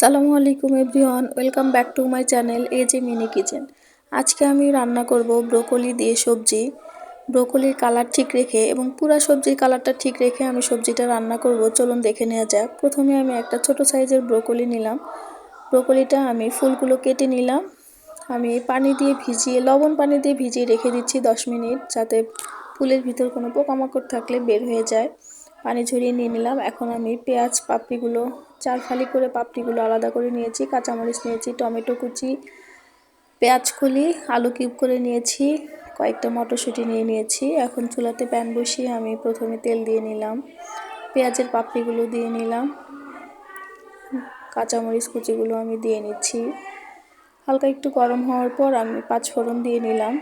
আসসালামু আলাইকুম everyone, welcome back to my channel AJ mini kitchen. আজকে আমি রান্না করব ব্রোকলি দিয়ে সবজি। ব্রোকলির কালার ঠিক রেখে এবং পুরো সবজির কালারটা ঠিক রেখে আমি সবজিটা রান্না করব। চলুন দেখে নেওয়া যাক। প্রথমে আমি একটা ছোট সাইজের ব্রোকলি নিলাম। ব্রোকলিটা আমি ফুলগুলো কেটে নিলাম। আমি লবণ পানি দিয়ে ভিজিয়ে রেখে দিচ্ছি 10 মিনিট, যাতে ফুলের ভিতর কোনো পোকামাকড় থাকলে বের হয়ে যায়। পানি ঝরিয়ে নিয়ে নিলাম। এখন আমি পেঁয়াজ পাপড়িগুলো 4 ফালি করে পাপড়িগুলো আলাদা করে নিয়েছি, কাঁচামরিচ নিয়েছি, টমেটো কুচি, পেঁয়াজ কলি, আলু কিউব করে নিয়েছি, কয়েকটা মটরশুঁটি নিয়েছি। এখন চুলাতে প্যান বসিয়ে আমি প্রথমে তেল দিয়ে নিলাম, পেঁয়াজের পাপড়িগুলো দিয়ে নিলাম, কাঁচামরিচ কুচিগুলো আমি দিয়ে নিচ্ছি। হালকা একটু গরম হওয়ার পর আমি 5 ফোড়ন দিয়ে নিলাম।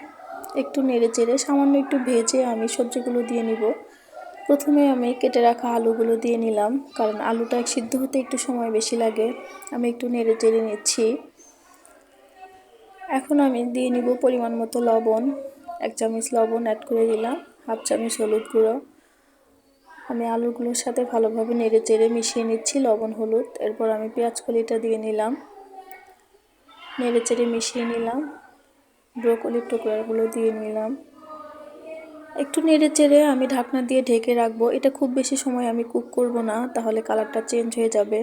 একটু নেড়ে চেড়ে সামান্য একটু ভেজে আমি সবজিগুলো দিয়ে নিব। প্রথমে আমি কেটে রাখা আলুগুলো দিয়ে নিলাম, কারণ আলুটা সিদ্ধ হতে একটু সময় বেশি লাগে। আমি একটু নেড়ে চেড়ে নিচ্ছি। এখন আমি দিয়ে নিব পরিমাণ মতো লবণ। 1 চামচ লবণ অ্যাড করে দিলাম, 1/2 চামচ হলুদ গুঁড়ো। আমি আলুগুলোর সাথে ভালোভাবে নেড়ে চেড়ে মিশিয়ে নিচ্ছি লবণ হলুদ। এরপর আমি পেঁয়াজ কলিটা দিয়ে নিলাম, নেড়ে চেড়ে মিশিয়ে নিলাম। ব্রোকলির টুকরাগুলো দিয়ে নিলাম। একটু নেড়ে চেড়ে আমি ঢাকনা দিয়ে ঢেকে রাখবো। এটা খুব বেশি সময় আমি কুক করব না, তাহলে কালারটা চেঞ্জ হয়ে যাবে।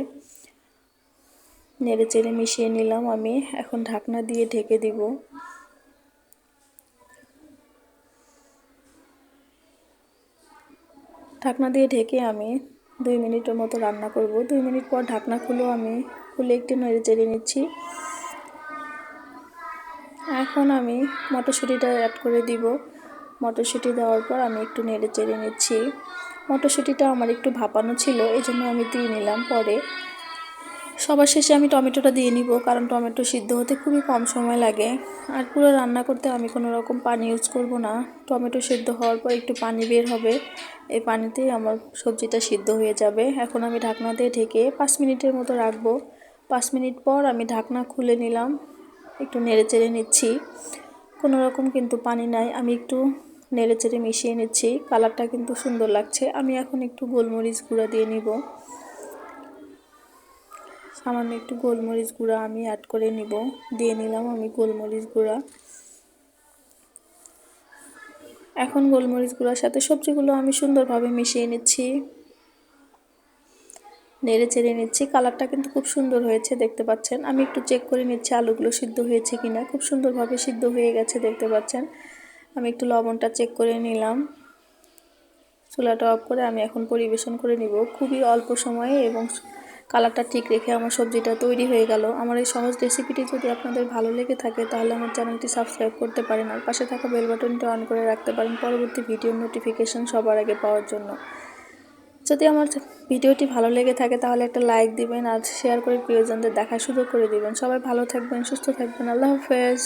নেড়ে চেড়ে মিশিয়ে নিলাম আমি। এখন ঢাকনা দিয়ে ঢেকে দিব। ঢাকনা দিয়ে ঢেকে আমি 2 মিনিটের মতো রান্না করব। 2 মিনিট পর ঢাকনা খুলে একটু নেড়ে চেড়ে নিচ্ছি। এখন আমি মটরশুঁটিটা অ্যাড করে দিব। মটরশুঁটি দেওয়ার পর আমি একটু নেড়ে চেড়ে নিচ্ছি। মটরশুঁটিটা আমার একটু ভাপানো ছিল, এই জন্য আমি দিয়ে নিলাম পরে। সবার শেষে আমি টমেটোটা দিয়ে নিব, কারণ টমেটো সিদ্ধ হতে খুবই কম সময় লাগে। আর পুরো রান্না করতে আমি কোনো রকম পানি ইউজ করব না। টমেটো সিদ্ধ হওয়ার পর একটু পানি বের হবে, এই পানিতেই আমার সবজিটা সিদ্ধ হয়ে যাবে। এখন আমি ঢাকনা দিয়ে ঢেকে 5 মিনিটের মতো রাখবো। 5 মিনিট পর আমি ঢাকনা খুলে নিলাম, একটু নেড়ে চেড়ে নিচ্ছি। কোনো রকম কিন্তু পানি নাই, আমি একটু নেড়ে চেড়ে মিশিয়ে নিচ্ছি। কালারটা কিন্তু সুন্দর লাগছে। আমি এখন একটু গোলমরিচ গুঁড়া দিয়ে নিব। সামান্য একটু গোলমরিচ গুঁড়া আমি অ্যাড করে নিব। দিয়ে নিলাম আমি গোলমরিচ গুঁড়া। এখন গোলমরিচ গুঁড়ার সাথে সবজিগুলো আমি সুন্দরভাবে মিশিয়ে নিচ্ছি, নেড়ে চেড়ে নিচ্ছি। কালারটা কিন্তু খুব সুন্দর হয়েছে, দেখতে পাচ্ছেন। আমি একটু চেক করে নিচ্ছি আলুগুলো সিদ্ধ হয়েছে কিনা। খুব সুন্দরভাবে সিদ্ধ হয়ে গেছে, দেখতে পাচ্ছেন। আমি একটু লবণটা চেক করে নিলাম। চুলাটা অফ করে আমি এখন পরিবেশন করে নিব। খুবই অল্প সময়ে এবং কালারটা ঠিক রেখে আমার সবজিটা তৈরি হয়ে গেল। আমার এই সহজ রেসিপিটি যদি আপনাদের ভালো লেগে থাকে, তাহলে আমার চ্যানেলটি সাবস্ক্রাইব করতে পারেন আর পাশে থাকা বেল বাটনটি অন করে রাখতে পারেন পরবর্তী ভিডিওর নোটিফিকেশন সবার আগে পাওয়ার জন্য। যদি আমার ভিডিওটি ভালো লেগে থাকে, তাহলে একটা লাইক দিবেন আর শেয়ার করে প্রিয়জনদের দেখার সুযোগ করে দিবেন। সবাই ভালো থাকবেন, সুস্থ থাকবেন। আল্লাহ হাফেজ।